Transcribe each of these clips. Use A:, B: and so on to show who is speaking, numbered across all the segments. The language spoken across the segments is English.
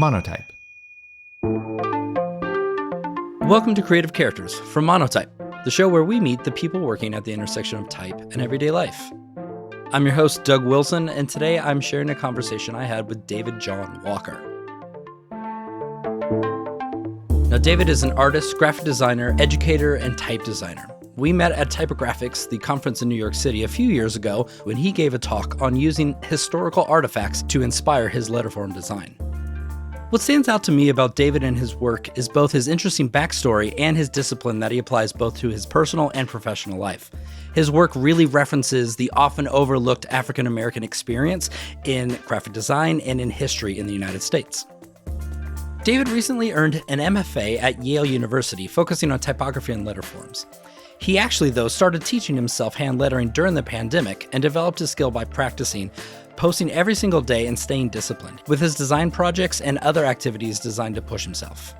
A: Monotype.
B: Welcome to Creative Characters from Monotype, the show where we meet the people working at the intersection of type and everyday life. I'm your host, Doug Wilson, and today I'm sharing a conversation I had with David Jon Walker. Now, David is an artist, graphic designer, educator, and type designer. We met at Typographics, the conference in New York City, a few years ago when he gave a talk on using historical artifacts to inspire his letterform design. What stands out to me about David and his work is both his interesting backstory and his discipline that he applies both to his personal and professional life. His work really references the often overlooked African American experience in graphic design and in history in the United States. David recently earned an MFA at Yale University, focusing on typography and letterforms. He actually, though, started teaching himself hand lettering during the pandemic and developed his skill by practicing, posting every single day and staying disciplined with his design projects and other activities designed to push himself.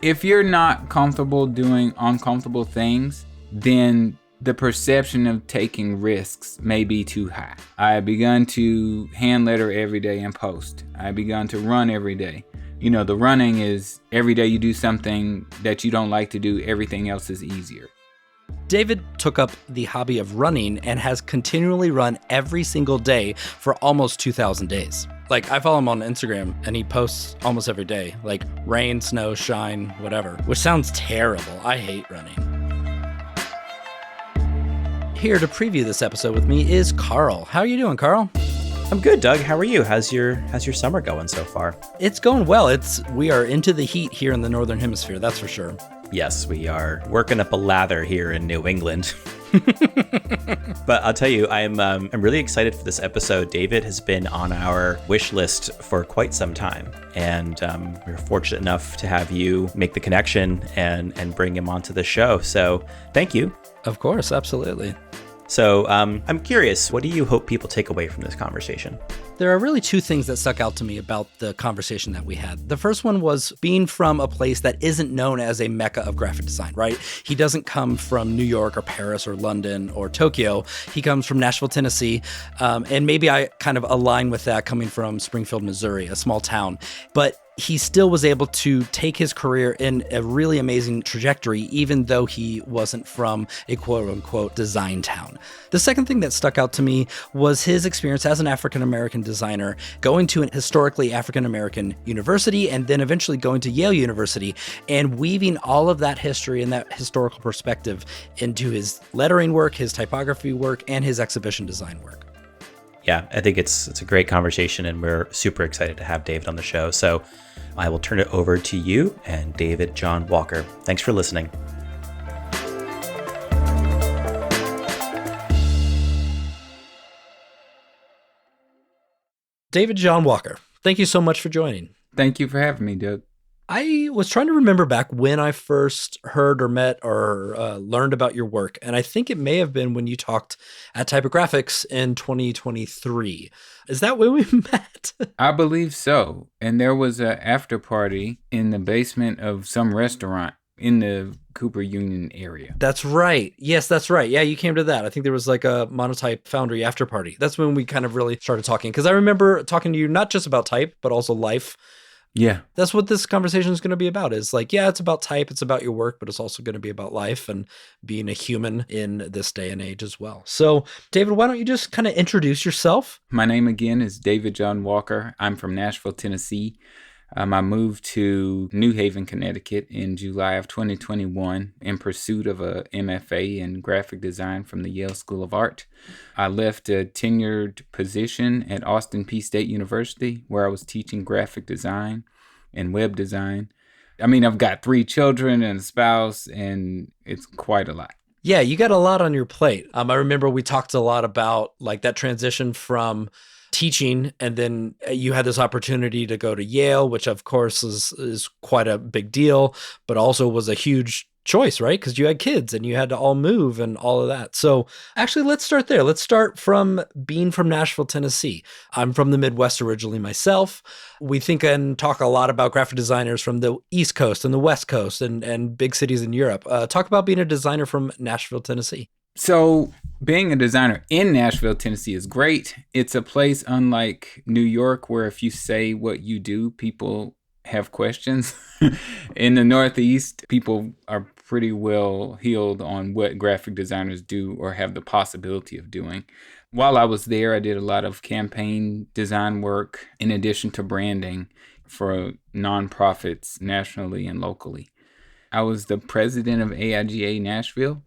C: If you're not comfortable doing uncomfortable things, then the perception of taking risks may be too high. I have begun to hand letter every day and post. I have begun to run every day. You know, the running is every day you do something that you don't like to do, everything else is easier.
B: David took up the hobby of running and has continually run every single day for almost 2,000 days. Like, I follow him on Instagram and he posts almost every day, like rain, snow, shine, whatever, which sounds terrible. I hate running. Here to preview this episode with me is Carl. How are you doing, Carl?
D: I'm good, Doug. How are you? How's your summer going so far?
B: It's going well. We are into the heat here in the Northern Hemisphere, that's for sure.
D: Yes, we are working up a lather here in New England. But I'll tell you, I'm really excited for this episode. David has been on our wish list for quite some time, and we're fortunate enough to have you make the connection and bring him onto the show. So thank you.
B: Of course, absolutely.
D: So I'm curious, what do you hope people take away from this conversation?
B: There are really two things that stuck out to me about the conversation that we had. The first one was being from a place that isn't known as a mecca of graphic design, right? He doesn't come from New York or Paris or London or Tokyo. He comes from Nashville, Tennessee. And maybe I kind of align with that coming from Springfield, Missouri, a small town. But he still was able to take his career in a really amazing trajectory, even though he wasn't from a quote-unquote design town. The second thing that stuck out to me was his experience as an African-American designer, going to an historically African-American university and then eventually going to Yale University and weaving all of that history and that historical perspective into his lettering work, his typography work, and his exhibition design work.
D: Yeah, I think it's a great conversation, and we're super excited to have David on the show. So I will turn it over to you and David Jon Walker. Thanks for listening.
B: David Jon Walker, thank you so much for joining.
C: Thank you for having me, Doug.
B: I was trying to remember back when I first heard or met or learned about your work, and I think it may have been when you talked at Typographics in 2023. Is that when we met?
C: I believe so. And there was an after party in the basement of some restaurant in the Cooper Union area.
B: That's right. Yes, that's right. Yeah, you came to that. I think there was like a Monotype Foundry after party. That's when we kind of really started talking, because I remember talking to you not just about type, but also life.
C: Yeah.
B: That's what this conversation is going to be about. Is like, yeah, it's about type, it's about your work, but it's also going to be about life and being a human in this day and age as well. So, David, why don't you just kind of introduce yourself?
C: My name again is David Jon Walker. I'm from Nashville, Tennessee. I moved to New Haven, Connecticut in July of 2021 in pursuit of a MFA in graphic design from the Yale School of Art. I left a tenured position at Austin Peay State University where I was teaching graphic design and web design. I mean, I've got 3 children and a spouse, and it's quite a lot.
B: Yeah, you got a lot on your plate. I remember we talked a lot about like that transition from teaching, and then you had this opportunity to go to Yale, which of course is quite a big deal, but also was a huge choice, right? Because you had kids and you had to all move and all of that. So actually, let's start there. Let's start from being from Nashville, Tennessee. I'm from the Midwest originally myself. We think and talk a lot about graphic designers from the East Coast and the West Coast and big cities in Europe. Talk about being a designer from Nashville, Tennessee.
C: So being a designer in Nashville, Tennessee is great. It's a place unlike New York where if you say what you do, people have questions. In the Northeast, people are pretty well heeled on what graphic designers do or have the possibility of doing. While I was there, I did a lot of campaign design work in addition to branding for nonprofits nationally and locally. I was the president of AIGA Nashville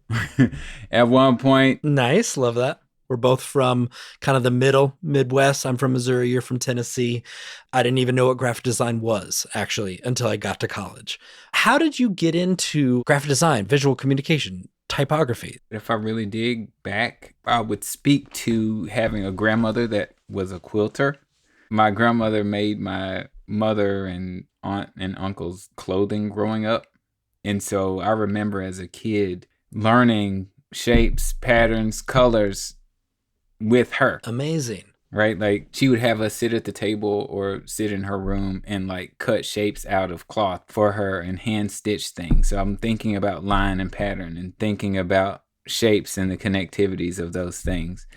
C: at one point.
B: Nice. Love that. We're both from kind of the middle Midwest. I'm from Missouri. You're from Tennessee. I didn't even know what graphic design was, actually, until I got to college. How did you get into graphic design, visual communication, typography?
C: If I really dig back, I would speak to having a grandmother that was a quilter. My grandmother made my mother and aunt and uncle's clothing growing up. And so I remember as a kid learning shapes, patterns, colors with her.
B: Amazing.
C: Right? Like she would have us sit at the table or sit in her room and like cut shapes out of cloth for her and hand stitch things. So I'm thinking about line and pattern and thinking about shapes and the connectivities of those things.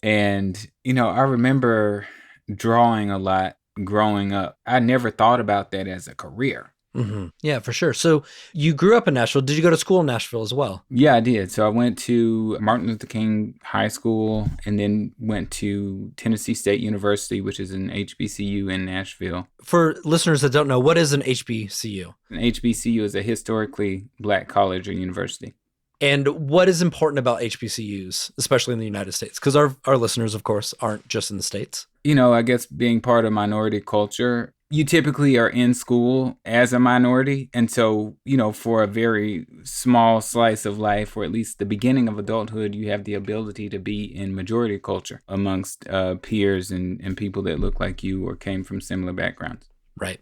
C: And, I remember drawing a lot growing up. I never thought about that as a career.
B: Mm-hmm. Yeah, for sure. So you grew up in Nashville. Did you go to school in Nashville as well?
C: Yeah, I did. So I went to Martin Luther King High School and then went to Tennessee State University, which is an HBCU in Nashville.
B: For listeners that don't know, what is an HBCU?
C: An HBCU is a historically Black college or university.
B: And what is important about HBCUs, especially in the United States? Because our listeners, of course, aren't just in the States.
C: I guess being part of minority culture, you typically are in school as a minority. And so, for a very small slice of life, or at least the beginning of adulthood, you have the ability to be in majority culture amongst peers and people that look like you or came from similar backgrounds.
B: Right.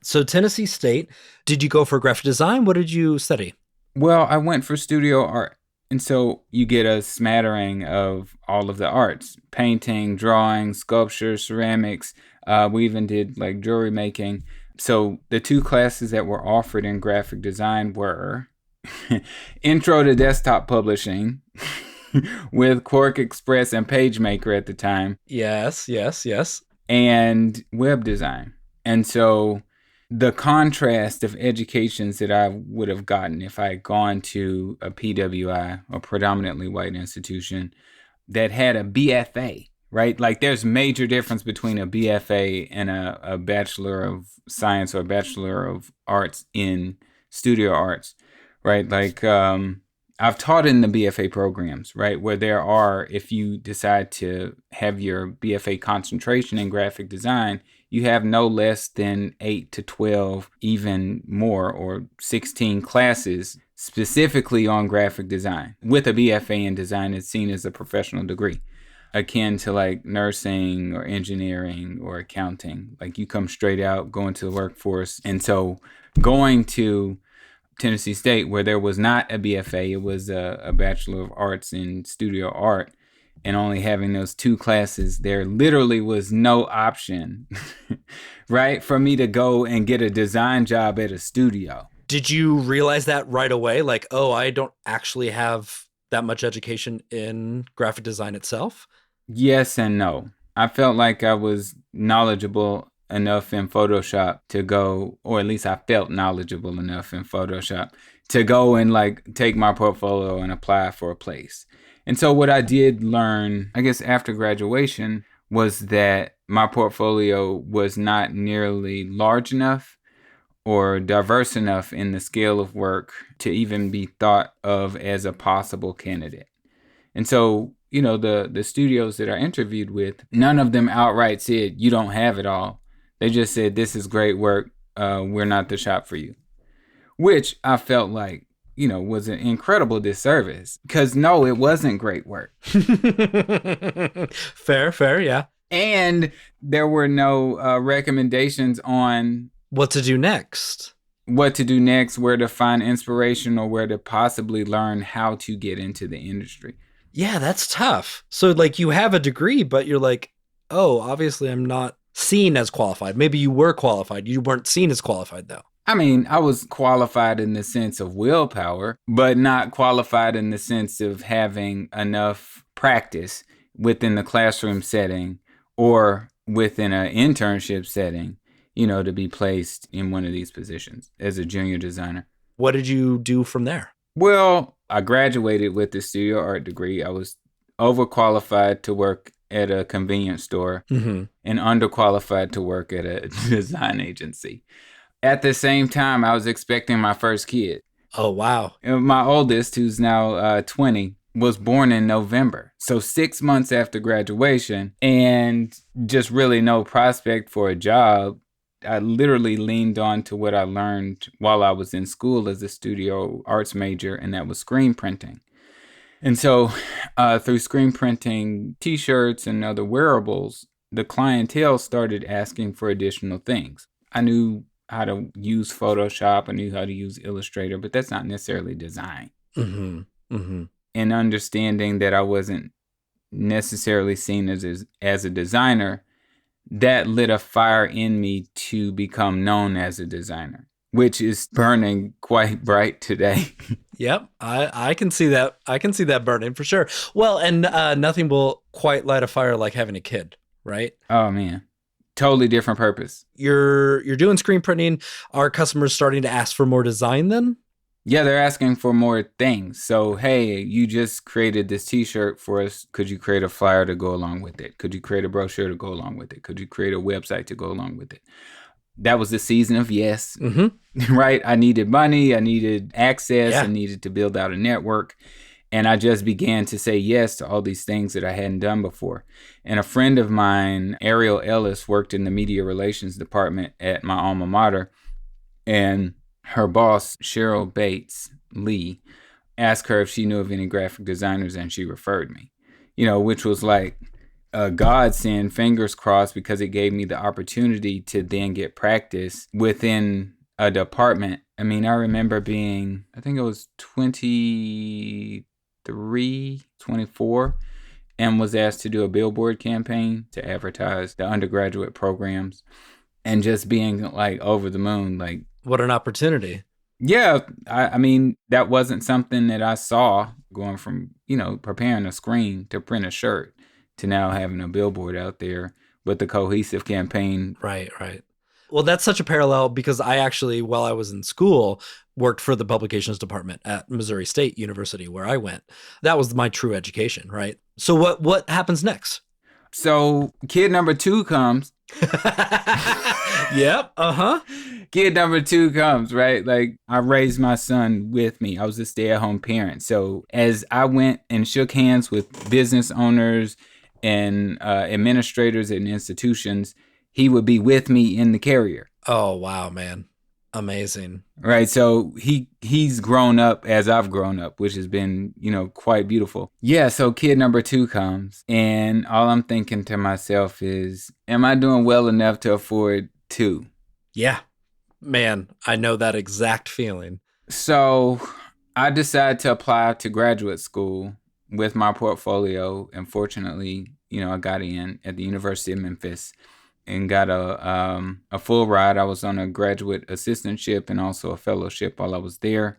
B: So Tennessee State, did you go for graphic design? What did you study?
C: Well, I went for studio art. And so you get a smattering of all of the arts: painting, drawing, sculpture, ceramics. We even did like jewelry making. So the two classes that were offered in graphic design were Intro to Desktop Publishing with Quark Express and PageMaker at the time.
B: Yes.
C: And web design. And so the contrast of educations that I would have gotten if I had gone to a PWI, a predominantly white institution, that had a BFA, right? Like there's major difference between a BFA and a Bachelor of Science or a Bachelor of Arts in studio arts, right? Like I've taught in the BFA programs, right? Where there are, if you decide to have your BFA concentration in graphic design, you have no less than 8 to 12, even more, or 16 classes specifically on graphic design. With a BFA in design, it's seen as a professional degree, akin to like nursing or engineering or accounting. Like you come straight out, go into the workforce. And so going to Tennessee State, where there was not a BFA, it was a Bachelor of Arts in Studio Art, and only having those two classes, there literally was no option, right, for me to go and get a design job at a studio.
B: Did you realize that right away? Like, oh, I don't actually have that much education in graphic design itself?
C: Yes and no. I felt like I was knowledgeable enough in Photoshop to go, or at least I felt knowledgeable enough in Photoshop to go and like take my portfolio and apply for a place. And so what I did learn, I guess after graduation, was that my portfolio was not nearly large enough or diverse enough in the scale of work to even be thought of as a possible candidate. And so, the studios that I interviewed with, none of them outright said, you don't have it all. They just said, this is great work. We're not the shop for you. Which I felt like, was an incredible disservice. Because no, it wasn't great work.
B: Fair, yeah.
C: And there were no recommendations on
B: what to do next,
C: where to find inspiration, or where to possibly learn how to get into the industry.
B: Yeah, that's tough. So like you have a degree, but you're like, oh, obviously I'm not seen as qualified. Maybe you were qualified. You weren't seen as qualified though.
C: I mean, I was qualified in the sense of willpower, but not qualified in the sense of having enough practice within the classroom setting or within an internship setting to be placed in one of these positions as a junior designer.
B: What did you do from there?
C: Well, I graduated with the studio art degree. I was overqualified to work at a convenience store and underqualified to work at a design agency. At the same time, I was expecting my first kid.
B: Oh, wow.
C: And my oldest, who's now 20, was born in November. So 6 months after graduation, and just really no prospect for a job, I literally leaned on to what I learned while I was in school as a studio arts major, and that was screen printing. And so through screen printing T-shirts and other wearables, the clientele started asking for additional things. I knew how to use Photoshop, I knew how to use Illustrator, but that's not necessarily design. And understanding that I wasn't necessarily seen as a designer, that lit a fire in me to become known as a designer, which is burning quite bright today.
B: Yep, I can see that. I can see that burning for sure. Well, and nothing will quite light a fire like having a kid, right?
C: Oh man, totally different purpose.
B: You're doing screen printing. Are customers starting to ask for more design then?
C: Yeah, they're asking for more things. So, hey, you just created this T-shirt for us. Could you create a flyer to go along with it? Could you create a brochure to go along with it? Could you create a website to go along with it? That was the season of yes, right? I needed money. I needed access. I needed to build out a network. And I just began to say yes to all these things that I hadn't done before. And a friend of mine, Ariel Ellis, worked in the media relations department at my alma mater. And her boss, Cheryl Bates Lee, asked her if she knew of any graphic designers, and she referred me, which was like a godsend, fingers crossed, because it gave me the opportunity to then get practice within a department. I mean, I remember being, I think it was 23, 24, and was asked to do a billboard campaign to advertise the undergraduate programs, and just being like over the moon, like,
B: what an opportunity.
C: Yeah, I mean, that wasn't something that I saw going from, preparing a screen to print a shirt to now having a billboard out there with the cohesive campaign.
B: Right. Well, that's such a parallel because I actually, while I was in school, worked for the publications department at Missouri State University, where I went. That was my true education, right? So what happens next?
C: So kid number 2 comes.
B: Yep.
C: Kid number 2 comes, right? Like, I raised my son with me. I was a stay-at-home parent. So as I went and shook hands with business owners and administrators and institutions, he would be with me in the carrier.
B: Oh, wow, man. Amazing.
C: Right. So he's grown up as I've grown up, which has been, quite beautiful. Yeah. So kid number 2 comes, and all I'm thinking to myself is, am I doing well enough to afford 2?
B: Yeah. Man, I know that exact feeling.
C: So I decided to apply to graduate school with my portfolio. And fortunately, I got in at the University of Memphis and got a full ride. I was on a graduate assistantship and also a fellowship while I was there.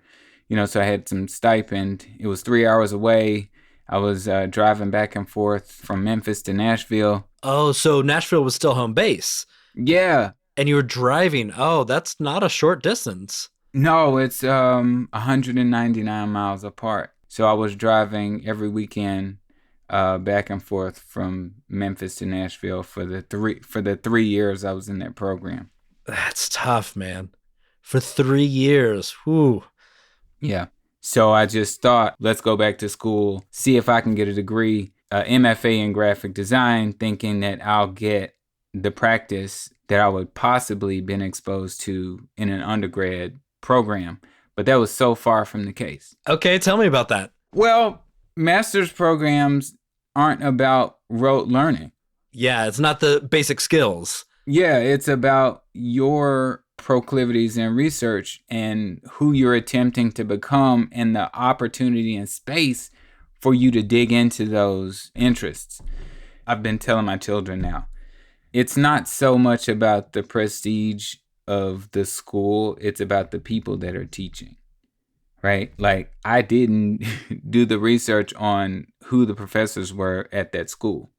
C: So I had some stipend. It was 3 hours away. I was driving back and forth from Memphis to Nashville.
B: Oh, so Nashville was still home base.
C: Yeah.
B: And you were driving. Oh, that's not a short distance.
C: No, it's 199 miles apart. So I was driving every weekend back and forth from Memphis to Nashville for the 3 years I was in that program.
B: That's tough, man. For 3 years. Whew.
C: Yeah. So I just thought, let's go back to school, see if I can get a degree, MFA in graphic design, thinking that I'll get the practice that I would possibly been exposed to in an undergrad program. But that was so far from the case.
B: Okay, tell me about that.
C: Well, master's programs aren't about rote learning.
B: Yeah, it's not the basic skills.
C: Yeah, it's about your proclivities in research and who you're attempting to become and the opportunity and space for you to dig into those interests. I've been telling my children now, it's not so much about the prestige of the school, it's about the people that are teaching, right? Like, I didn't do the research on who the professors were at that school.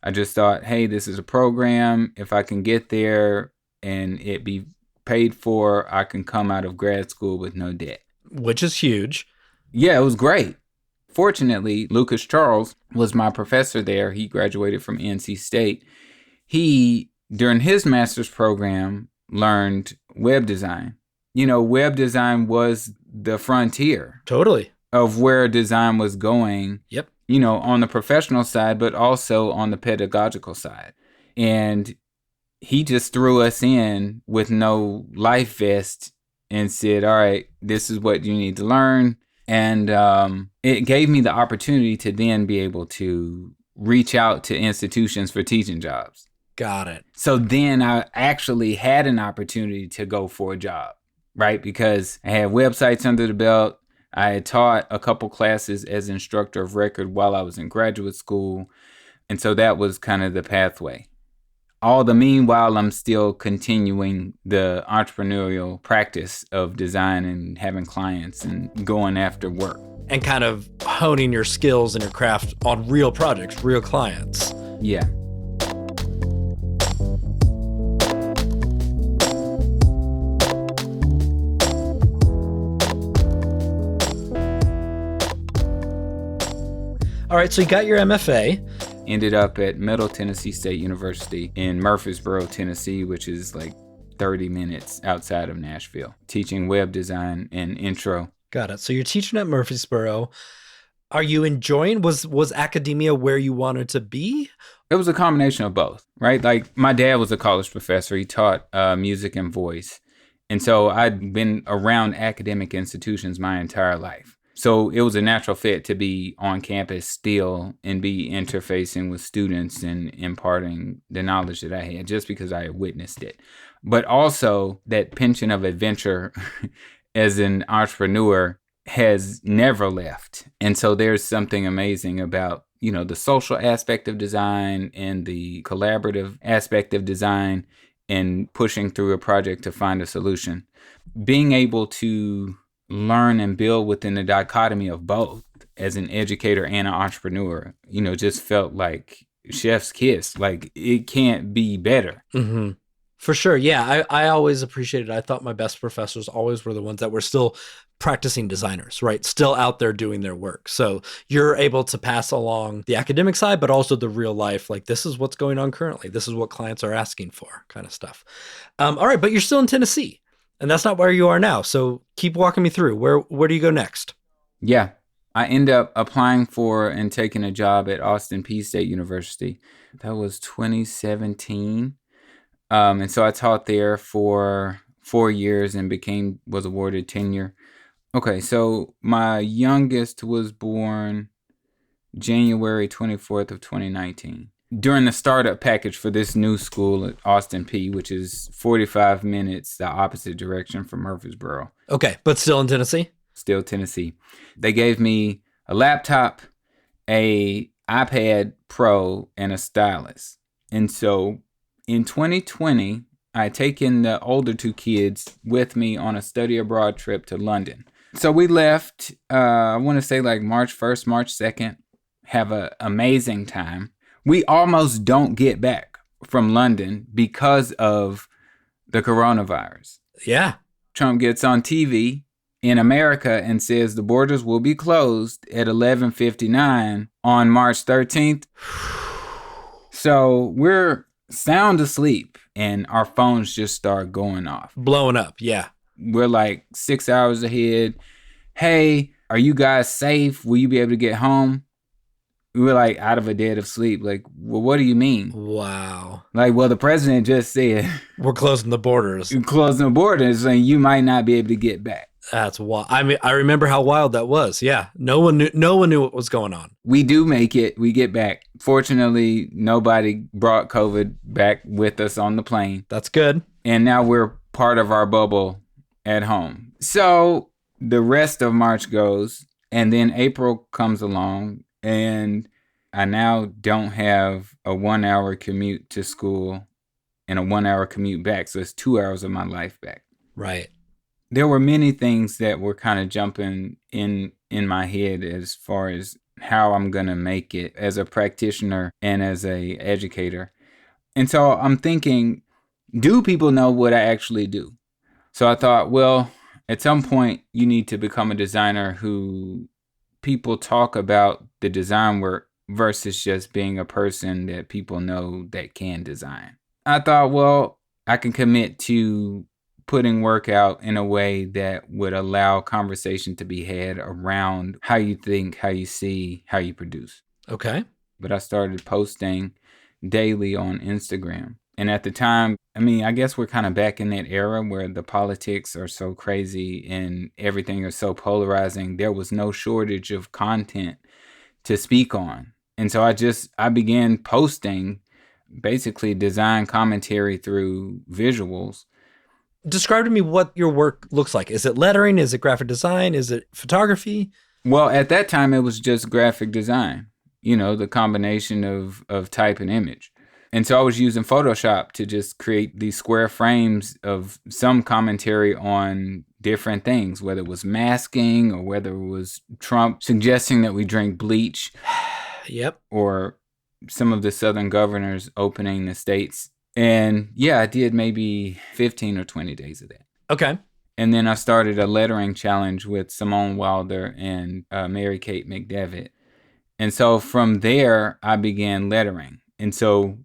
C: I just thought, hey, this is a program. If I can get there, and it be paid for. I can come out of grad school with no debt.
B: Which is huge.
C: Yeah, it was great. Fortunately, Lucas Charles was my professor there. He graduated from NC State. He, during his master's program, learned web design. Web design was the frontier.
B: Totally.
C: Of where design was going.
B: Yep.
C: On the professional side, but also on the pedagogical side. And he just threw us in with no life vest and said, all right, this is what you need to learn. And it gave me the opportunity to then be able to reach out to institutions for teaching jobs.
B: Got it.
C: So then I actually had an opportunity to go for a job, right? Because I had websites under the belt. I had taught a couple classes as instructor of record while I was in graduate school. And so that was kind of the pathway. All the meanwhile, I'm still continuing the entrepreneurial practice of design and having clients and going after work.
B: And kind of honing your skills and your craft on real projects, real clients.
C: Yeah.
B: All right, so you got your MFA.
C: Ended up at Middle Tennessee State University in Murfreesboro, Tennessee, which is like 30 minutes outside of Nashville, teaching web design and intro.
B: Got it. So you're teaching at Murfreesboro. Are you enjoying, was academia where you wanted to be?
C: It was a combination of both, right? Like my dad was a college professor. He taught music and voice. And so I'd been around academic institutions my entire life. So it was a natural fit to be on campus still and be interfacing with students and imparting the knowledge that I had just because I had witnessed it. But also that penchant of adventure as an entrepreneur has never left. And so there's something amazing about, the social aspect of design and the collaborative aspect of design and pushing through a project to find a solution. Being able to learn and build within the dichotomy of both as an educator and an entrepreneur, just felt like chef's kiss. Like it can't be better.
B: Mm-hmm. For sure. Yeah. I always appreciated it. I thought my best professors always were the ones that were still practicing designers, right? Still out there doing their work. So you're able to pass along the academic side, but also the real life. Like this is what's going on currently. This is what clients are asking for kind of stuff. All right. But you're still in Tennessee. And that's not where you are now. So keep walking me through. Where do you go next?
C: Yeah. I end up applying for and taking a job at Austin Peay State University. That was 2017. And so I taught there for 4 years and was awarded tenure. Okay, so my youngest was born January 24th of 2019. During the startup package for this new school at Austin Peay, which is 45 minutes the opposite direction from Murfreesboro.
B: Okay, but still in Tennessee?
C: Still Tennessee. They gave me a laptop, a iPad Pro, and a stylus. And so in 2020, I had taken the older two kids with me on a study abroad trip to London. So we left, I want to say like March 1st, March 2nd, have an amazing time. We almost don't get back from London because of the coronavirus.
B: Yeah.
C: Trump gets on TV in America and says the borders will be closed at 11:59 on March 13th. So we're sound asleep and our phones just start going off.
B: Blowing up, yeah.
C: We're like 6 hours ahead. Hey, are you guys safe? Will you be able to get home? We were like out of a dead of sleep. Like, well, what do you mean?
B: Wow.
C: Like, well, the president just said
B: we're closing the borders.
C: Closing the borders, and you might not be able to get back.
B: That's wild. I mean, I remember how wild that was. Yeah. No one knew what was going on.
C: We do make it. We get back. Fortunately, nobody brought COVID back with us on the plane.
B: That's good.
C: And now we're part of our bubble at home. So the rest of March goes, and then April comes along. And I now don't have a 1 hour commute to school and a 1 hour commute back. So it's 2 hours of my life back.
B: Right.
C: There were many things that were kind of jumping in my head as far as how I'm going to make it as a practitioner and as a educator. And so I'm thinking, do people know what I actually do? So I thought, well, at some point you need to become a designer who people talk about the design work versus just being a person that people know that can design. I thought, well, I can commit to putting work out in a way that would allow conversation to be had around how you think, how you see, how you produce.
B: Okay.
C: But I started posting daily on Instagram. And at the time, I mean, I guess we're kind of back in that era where the politics are so crazy and everything is so polarizing. There was no shortage of content to speak on. And so I began posting basically design commentary through visuals.
B: Describe to me what your work looks like. Is it lettering? Is it graphic design? Is it photography?
C: Well, at that time, it was just graphic design, the combination of type and image. And so I was using Photoshop to just create these square frames of some commentary on different things, whether it was masking or whether it was Trump suggesting that we drink bleach.
B: Yep.
C: Or some of the Southern governors opening the states. And yeah, I did maybe 15 or 20 days of that.
B: Okay.
C: And then I started a lettering challenge with Simone Wilder and Mary Kate McDevitt. And so from there, I began lettering. And so,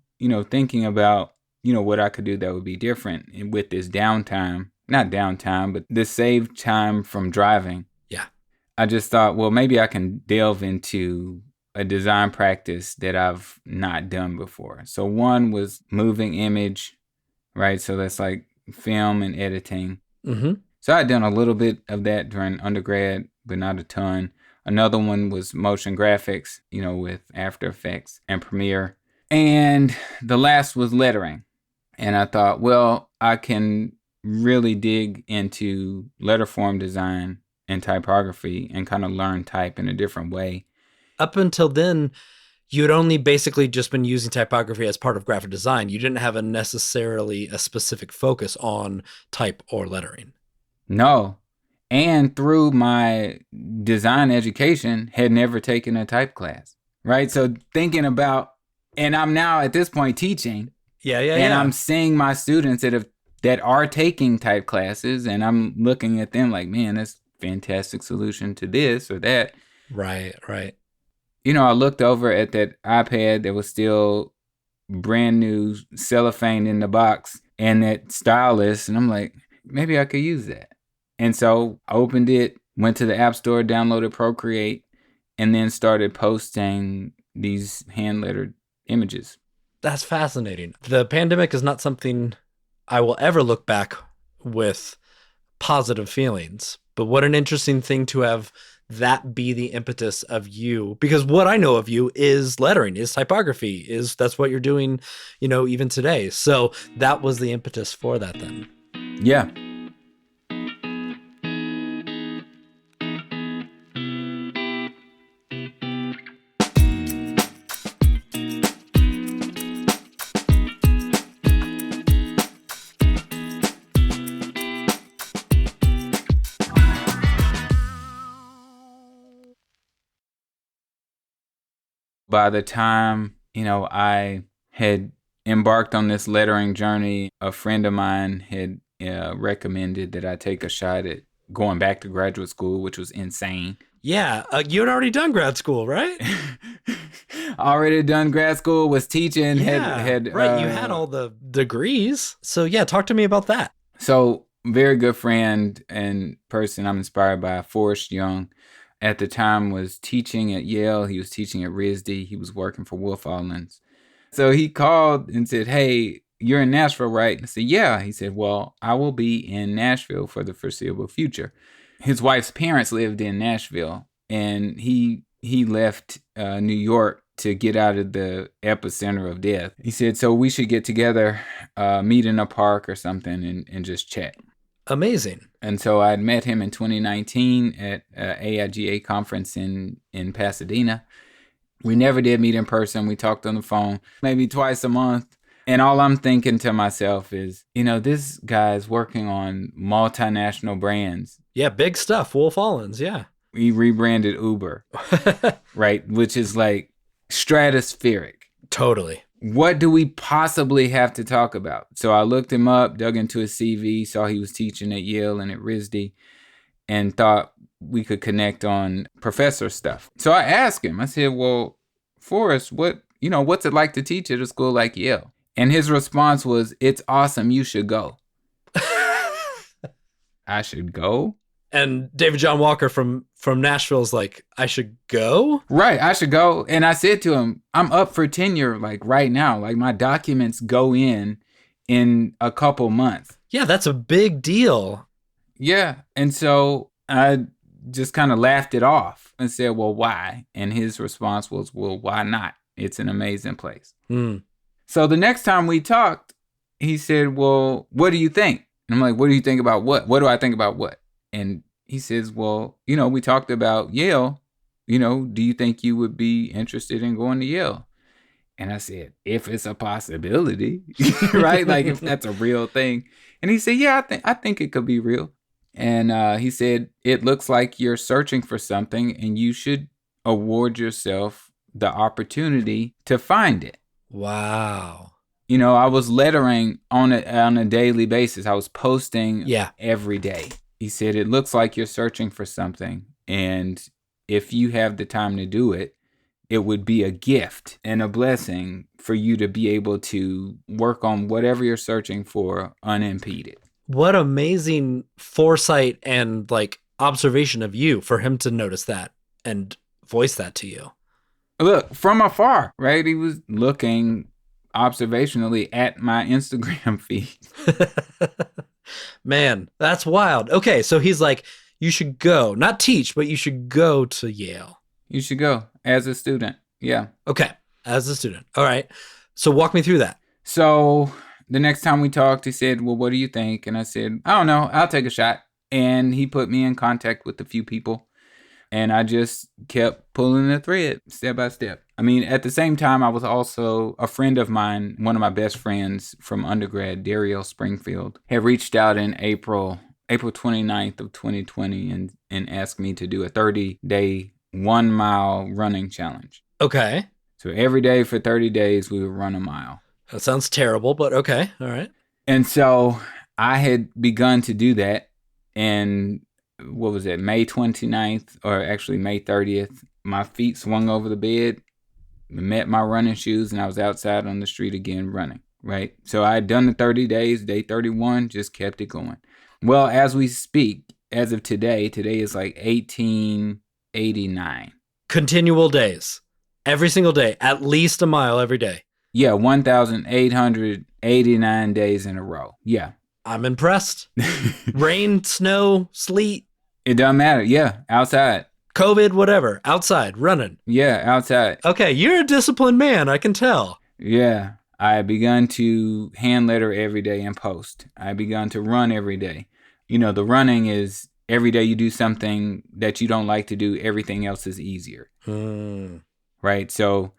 C: thinking about, what I could do that would be different and with this downtime, not downtime, but this saved time from driving.
B: Yeah.
C: I just thought, well, maybe I can delve into a design practice that I've not done before. So one was moving image, right? So that's like film and editing.
B: Mm-hmm.
C: So I'd done a little bit of that during undergrad, but not a ton. Another one was motion graphics, with After Effects and Premiere. And the last was lettering. And I thought, well, I can really dig into letterform design and typography and kind of learn type in a different way.
B: Up until then, you'd only basically just been using typography as part of graphic design. You didn't have necessarily a specific focus on type or lettering.
C: No. And through my design education, had never taken a type class, right? So thinking about, and I'm now at this point teaching. And I'm seeing my students that are taking type classes, and I'm looking at them like, man, that's a fantastic solution to this or that.
B: Right.
C: I looked over at that iPad that was still brand new, cellophane in the box, and that stylus, and I'm like, maybe I could use that. And so I opened it, went to the App Store, downloaded Procreate, and then started posting these hand-lettered images.
B: That's fascinating. The pandemic is not something I will ever look back with positive feelings, but what an interesting thing to have that be the impetus of you, because what I know of you is lettering, is typography, that's what you're doing, even today. So that was the impetus for that then.
C: Yeah. By the time, I had embarked on this lettering journey, a friend of mine had recommended that I take a shot at going back to graduate school, which was insane.
B: Yeah, you had already done grad school, right?
C: Already done grad school, was teaching.
B: Right, you had all the degrees. So yeah, talk to me about that.
C: So very good friend and person I'm inspired by, Forrest Young. At the time was teaching at Yale. He was teaching at RISD. He was working for Wolf Islands. So he called and said, hey, you're in Nashville, right? I said, yeah. He said, well, I will be in Nashville for the foreseeable future. His wife's parents lived in Nashville, and he left New York to get out of the epicenter of death. He said, so we should get together, meet in a park or something and just chat.
B: Amazing.
C: And so I'd met him in 2019 at AIGA conference in Pasadena. We never did meet in person. We talked on the phone maybe twice a month. And all I'm thinking to myself is, this guy's working on multinational brands.
B: Yeah, big stuff. Wolf Islands, yeah.
C: We rebranded Uber, right? Which is like stratospheric.
B: Totally.
C: what do we possibly have to talk about? So I looked him up, dug into his CV, saw he was teaching at Yale and at RISD, and thought we could connect on professor stuff. So I asked him, I said, well, Forrest, what's it like to teach at a school like Yale? And his response was, it's awesome. You should go. I should go?
B: And David Jon Walker from Nashville's like, I should go?
C: Right, I should go. And I said to him, I'm up for tenure like right now. Like my documents go in a couple months.
B: Yeah, that's a big deal.
C: Yeah. And so I just kind of laughed it off and said, well, why? And his response was, well, why not? It's an amazing place. So the next time we talked, he said, well, what do you think? And I'm like, what do you think about what? What do I think about what? And he says, well, we talked about Yale. Do you think you would be interested in going to Yale? And I said, if it's a possibility, right? Like if that's a real thing. And he said, yeah, I think it could be real. And he said, it looks like you're searching for something and you should award yourself the opportunity to find it.
B: Wow.
C: I was lettering on a daily basis. I was posting every day. He said, it looks like you're searching for something. And if you have the time to do it, it would be a gift and a blessing for you to be able to work on whatever you're searching for unimpeded.
B: What amazing foresight and like observation of you for him to notice that and voice that to you.
C: Look, from afar, right? He was looking observationally at my Instagram feed.
B: Man, that's wild. Okay, so he's like, you should go, not teach, but you should go to Yale.
C: You should go as a student. Yeah.
B: Okay, as a student. All right. So walk me through that.
C: So the next time we talked, he said, well, what do you think? And I said, I don't know. I'll take a shot. And he put me in contact with a few people. And I just kept pulling the thread step by step. I mean, at the same time, I was also a friend of mine, one of my best friends from undergrad, Daryl Springfield, had reached out in April 29th of 2020 and asked me to do a 30-day 1-mile running challenge.
B: Okay.
C: So every day for 30 days, we would run a mile.
B: That sounds terrible, but okay. All right.
C: And so I had begun to do that. And what was it, May 29th, or actually May 30th, my feet swung over the bed, met my running shoes, and I was outside on the street again running, right? So I had done the 30 days, day 31, just kept it going. Well, as we speak, as of today is like 1889.
B: Continual days. Every single day, at least a mile every day.
C: Yeah, 1,889 days in a row. Yeah.
B: I'm impressed. Rain, snow, sleet.
C: It doesn't matter. Yeah, outside.
B: COVID, whatever. Outside, running.
C: Yeah, outside.
B: Okay, you're a disciplined man, I can tell.
C: Yeah, I had begun to hand letter every day and post. I had begun to run every day. The running is every day you do something that you don't like to do, everything else is easier. Right? So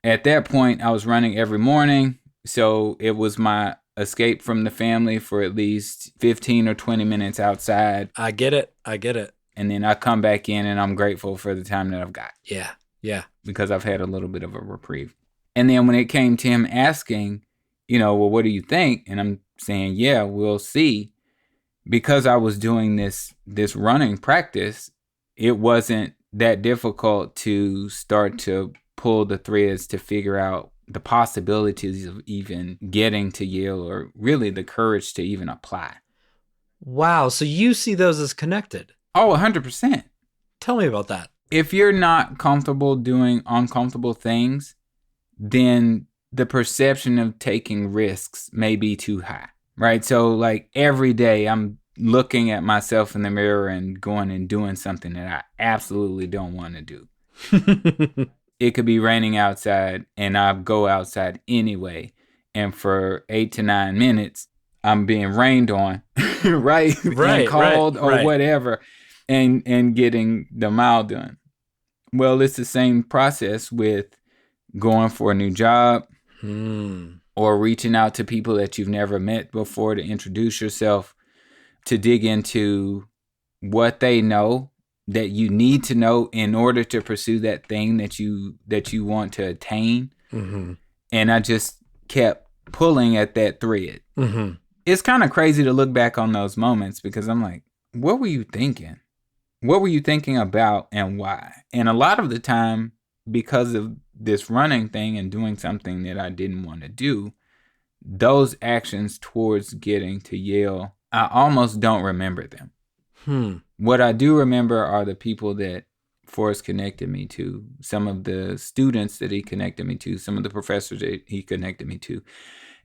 C: at that point, I was running every morning. So it was my escape from the family for at least 15 or 20 minutes outside.
B: I get it.
C: And then I come back in and I'm grateful for the time that I've got.
B: Yeah.
C: Because I've had a little bit of a reprieve. And then when it came to him asking, well, what do you think? And I'm saying, yeah, we'll see. Because I was doing this running practice, it wasn't that difficult to start to pull the threads to figure out the possibilities of even getting to Yale, or really the courage to even apply.
B: Wow. So you see those as connected?
C: Oh, 100%.
B: Tell me about that.
C: If you're not comfortable doing uncomfortable things, then the perception of taking risks may be too high, right? So like every day I'm looking at myself in the mirror and going and doing something that I absolutely don't want to do. It could be raining outside and I go outside anyway. And for 8 to 9 minutes, I'm being rained on, right? And called or whatever, and getting the mile done. Well, it's the same process with going for a new job or reaching out to people that you've never met before to introduce yourself, to dig into what they know that you need to know in order to pursue that thing that you want to attain. And I just kept pulling at that thread.
B: Mm-hmm.
C: It's kind of crazy to look back on those moments because I'm like, what were you thinking? What were you thinking about and why? And a lot of the time, because of this running thing and doing something that I didn't want to do, those actions towards getting to Yale, I almost don't remember them. What I do remember are the people that Forrest connected me to, some of the students that he connected me to, some of the professors that he connected me to.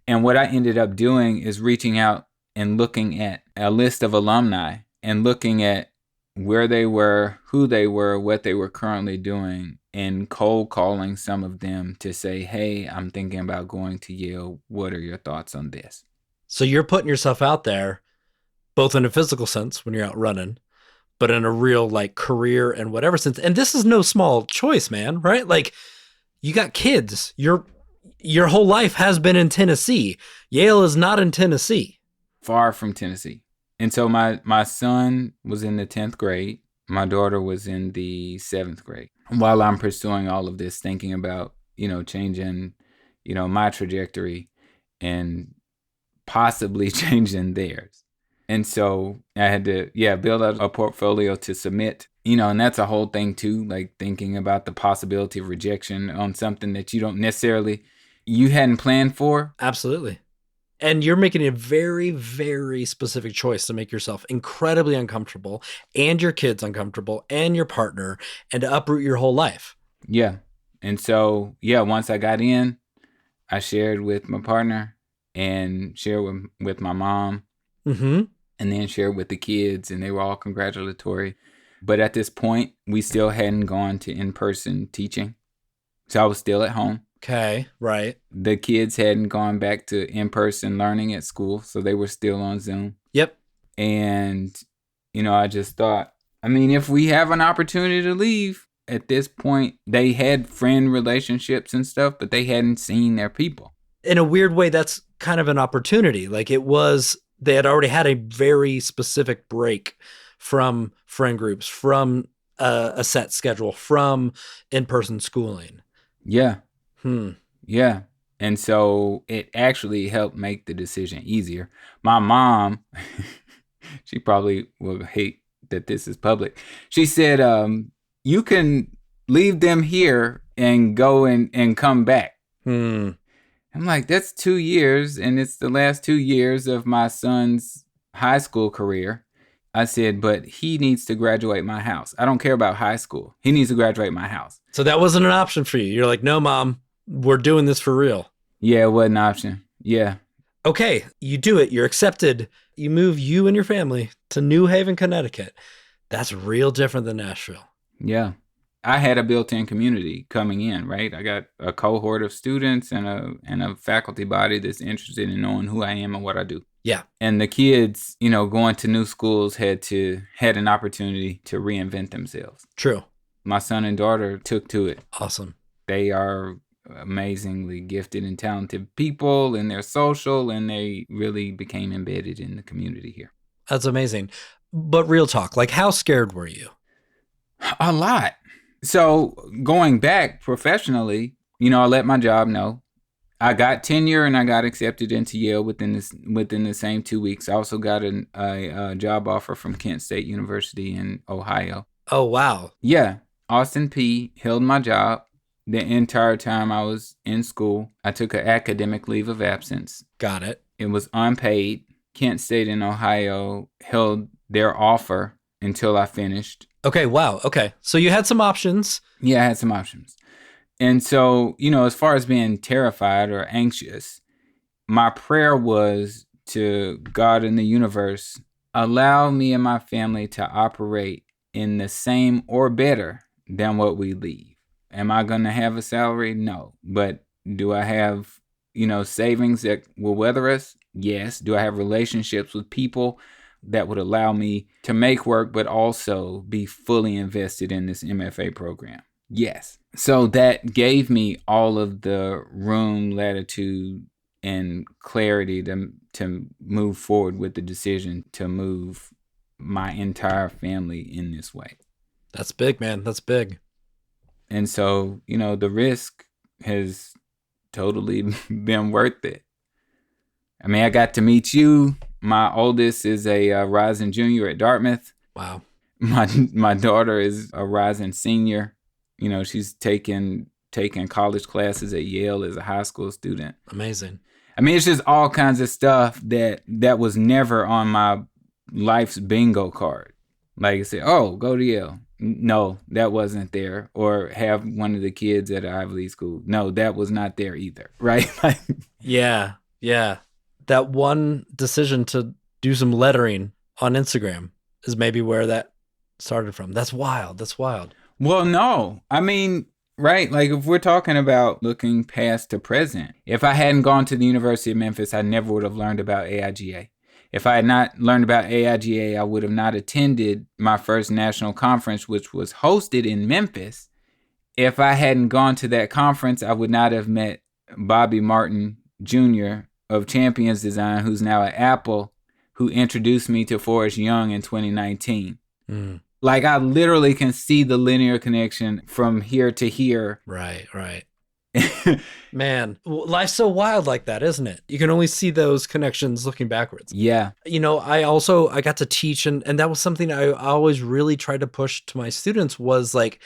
C: And what I ended up doing is reaching out and looking at a list of alumni and looking at where they were, who they were, what they were currently doing, and cold calling some of them to say, hey, I'm thinking about going to Yale. What are your thoughts on this?
B: So you're putting yourself out there, both in a physical sense when you're out running, but in a real like career and whatever sense. And this is no small choice, man, right? Like you got kids. Your whole life has been in Tennessee. Yale is not in Tennessee.
C: Far from Tennessee. And so my son was in the 10th grade. My daughter was in the 7th grade. While I'm pursuing all of this, thinking about, changing, my trajectory and possibly changing theirs. And so I had to, build out a portfolio to submit, and that's a whole thing too, like thinking about the possibility of rejection on something that you don't necessarily, you hadn't planned for.
B: Absolutely. And you're making a very, very specific choice to make yourself incredibly uncomfortable and your kids uncomfortable and your partner and to uproot your whole life.
C: Yeah. And so, once I got in, I shared with my partner and shared with my mom.
B: Mm-hmm.
C: And then shared with the kids, and they were all congratulatory. But at this point, we still hadn't gone to in-person teaching. So I was still at home.
B: Okay, right.
C: The kids hadn't gone back to in-person learning at school, so they were still on Zoom.
B: Yep.
C: And, I just thought, if we have an opportunity to leave, at this point, they had friend relationships and stuff, but they hadn't seen their people.
B: In a weird way, that's kind of an opportunity. Like they had already had a very specific break from friend groups, from a set schedule, from in-person schooling.
C: Yeah. Yeah. And so it actually helped make the decision easier. My mom, she probably will hate that this is public. She said, you can leave them here and go and come back. I'm like, that's 2 years, and it's the last 2 years of my son's high school career. I said, but he needs to graduate my house. I don't care about high school. He needs to graduate my house.
B: So that wasn't an option for you. You're like, no, Mom, we're doing this for real.
C: Yeah, it wasn't an option. Yeah.
B: Okay, you do it. You're accepted. You move you and your family to New Haven, Connecticut. That's real different than Nashville.
C: Yeah. I had a built-in community coming in, right? I got a cohort of students and a faculty body that's interested in knowing who I am and what I do.
B: Yeah.
C: And the kids, going to new schools had an opportunity to reinvent themselves.
B: True.
C: My son and daughter took to it.
B: Awesome.
C: They are amazingly gifted and talented people, and they're social, and they really became embedded in the community here.
B: That's amazing. But real talk, like how scared were you?
C: A lot. So going back professionally, I let my job know. I got tenure and I got accepted into Yale within the same 2 weeks. I also got a job offer from Kent State University in Ohio.
B: Oh, wow.
C: Yeah. Austin P held my job the entire time I was in school. I took an academic leave of absence.
B: Got it.
C: It was unpaid. Kent State in Ohio held their offer until I finished.
B: Okay, wow. Okay. So you had some options.
C: Yeah, I had some options. And so, as far as being terrified or anxious, my prayer was to God and the universe, allow me and my family to operate in the same or better than what we leave. Am I going to have a salary? No. But do I have, savings that will weather us? Yes. Do I have relationships with people that would allow me to make work, but also be fully invested in this MFA program? Yes. So that gave me all of the room, latitude, and clarity to move forward with the decision to move my entire family in this way.
B: That's big, man. That's big.
C: And so, the risk has totally been worth it. I mean, I got to meet you. My oldest is a rising junior at Dartmouth.
B: Wow.
C: My daughter is a rising senior. You know, she's taking college classes at Yale as a high school student.
B: Amazing.
C: I mean, it's just all kinds of stuff that was never on my life's bingo card. Like I said, oh, go to Yale. No, that wasn't there. Or have one of the kids at an Ivy League school. No, that was not there either. Right?
B: Yeah. That one decision to do some lettering on Instagram is maybe where that started from. That's wild.
C: Well, no. I mean, right? Like if we're talking about looking past to present, if I hadn't gone to the University of Memphis, I never would have learned about AIGA. If I had not learned about AIGA, I would have not attended my first national conference, which was hosted in Memphis. If I hadn't gone to that conference, I would not have met Bobby Martin Jr. of Champions Design, who's now at Apple, who introduced me to Forrest Young in 2019. Like I literally can see the linear connection from here to here.
B: Right. Man, life's so wild like that, isn't it? You can only see those connections looking backwards.
C: Yeah.
B: You know, I got to teach, and that was something I always really tried to push to my students was like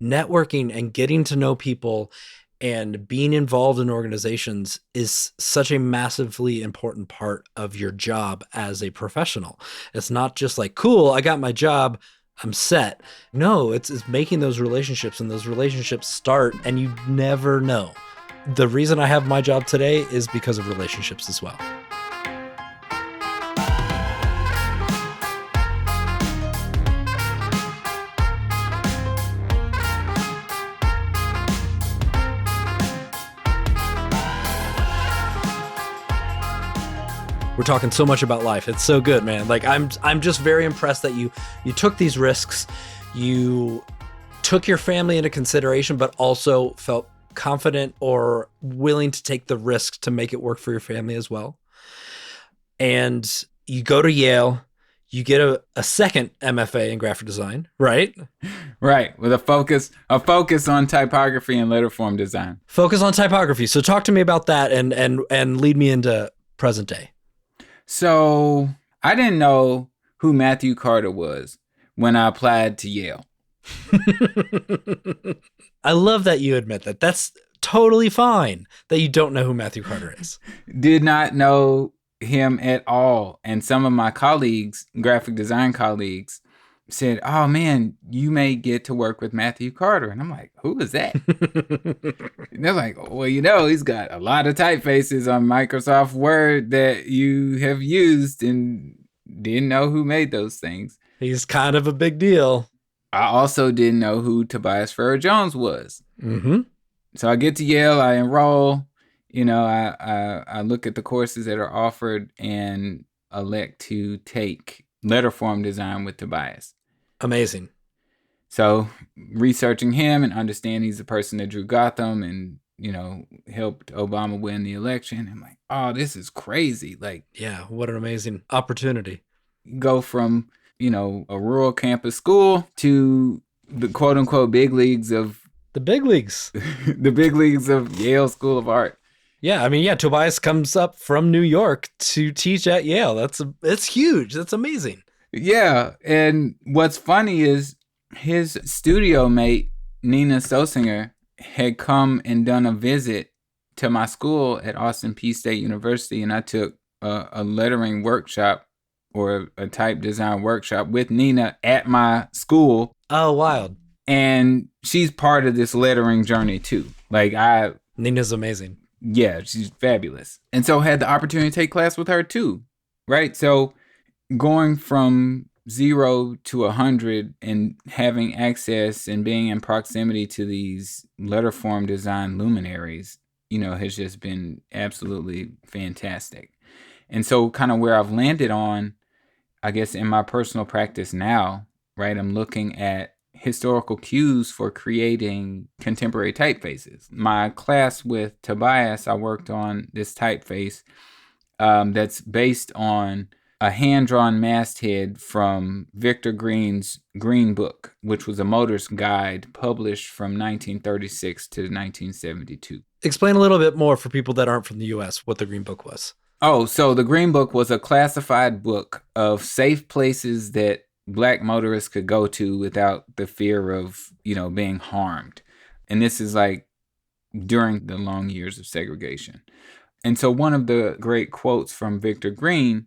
B: networking and getting to know people and being involved in organizations is such a massively important part of your job as a professional. It's not just like, cool, I got my job, I'm set. No, it's making those relationships, and those relationships start, and you never know. The reason I have my job today is because of relationships as well. We're talking so much about life. It's so good, man. Like I'm just very impressed that you took these risks. You took your family into consideration, but also felt confident or willing to take the risk to make it work for your family as well. And you go to Yale, you get a second MFA in graphic design, right?
C: Right. With a focus on typography and letterform design.
B: Focus on typography. So talk to me about that and lead me into present day.
C: So I didn't know who Matthew Carter was when I applied to Yale.
B: I love that you admit that. That's totally fine that you don't know who Matthew Carter is.
C: Did not know him at all. And some of my colleagues, graphic design colleagues, said, oh man, you may get to work with Matthew Carter. And I'm like, who is that? And they're like, well, you know, he's got a lot of typefaces on Microsoft Word that you have used, and didn't know who made those things.
B: He's kind of a big deal.
C: I also didn't know who Tobias Farrar-Jones was.
B: Mm-hmm.
C: So I get to Yale, I enroll, you know, I look at the courses that are offered and elect to take letterform design with Tobias.
B: Amazing.
C: So researching him and understanding he's the person that drew Gotham and, you know, helped Obama win the election. I'm like, oh, this is crazy. Like,
B: yeah, what an amazing opportunity.
C: Go from, you know, a rural campus school to the quote unquote big leagues of
B: the big leagues,
C: the big leagues of Yale School of Art.
B: Yeah, I mean, yeah, Tobias comes up from New York to teach at Yale. It's huge. That's amazing.
C: Yeah, and what's funny is his studio mate, Nina Sosinger, had come and done a visit to my school at Austin Peay State University, and I took a lettering workshop or a type design workshop with Nina at my school.
B: Oh, wild.
C: And she's part of this lettering journey too.
B: Nina's amazing.
C: Yeah, she's fabulous. And so had the opportunity to take class with her too, right? So going from 0 to 100 and having access and being in proximity to these letterform design luminaries, you know, has just been absolutely fantastic. And so kind of where I've landed on, I guess in my personal practice now, right, I'm looking at historical cues for creating contemporary typefaces. My class with Tobias, I worked on this typeface that's based on a hand-drawn masthead from Victor Green's Green Book, which was a motorist guide published from 1936 to 1972.
B: Explain a little bit more for people that aren't from the U.S. what the Green Book was.
C: Oh, so the Green Book was a classified book of safe places that Black motorists could go to without the fear of, being harmed. And this is like during the long years of segregation. And so one of the great quotes from Victor Green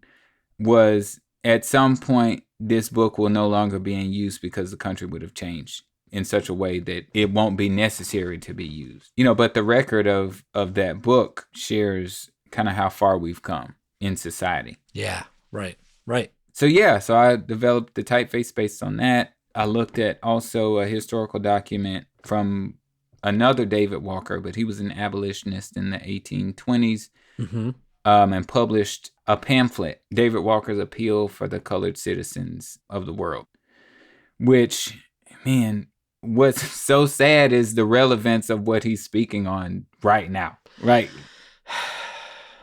C: was, at some point, this book will no longer be in use because the country would have changed in such a way that it won't be necessary to be used. But the record of that book shares kind of how far we've come in society.
B: Yeah, right.
C: So I developed the typeface based on that. I looked at also a historical document from another David Walker, but he was an abolitionist in the 1820s.
B: Mm-hmm.
C: And published a pamphlet, David Walker's Appeal for the Colored Citizens of the World, which, man, what's so sad is the relevance of what he's speaking on right now, right?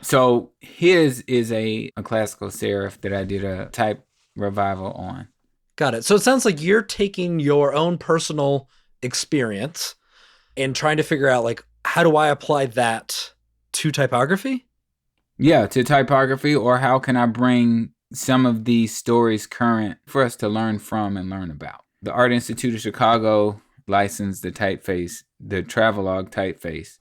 C: So his is a classical serif that I did a type revival on.
B: Got it. So it sounds like you're taking your own personal experience and trying to figure out, like, how do I apply that to typography?
C: Yeah, to typography, or how can I bring some of these stories current for us to learn from and learn about. The Art Institute of Chicago licensed the typeface, the Travelogue typeface,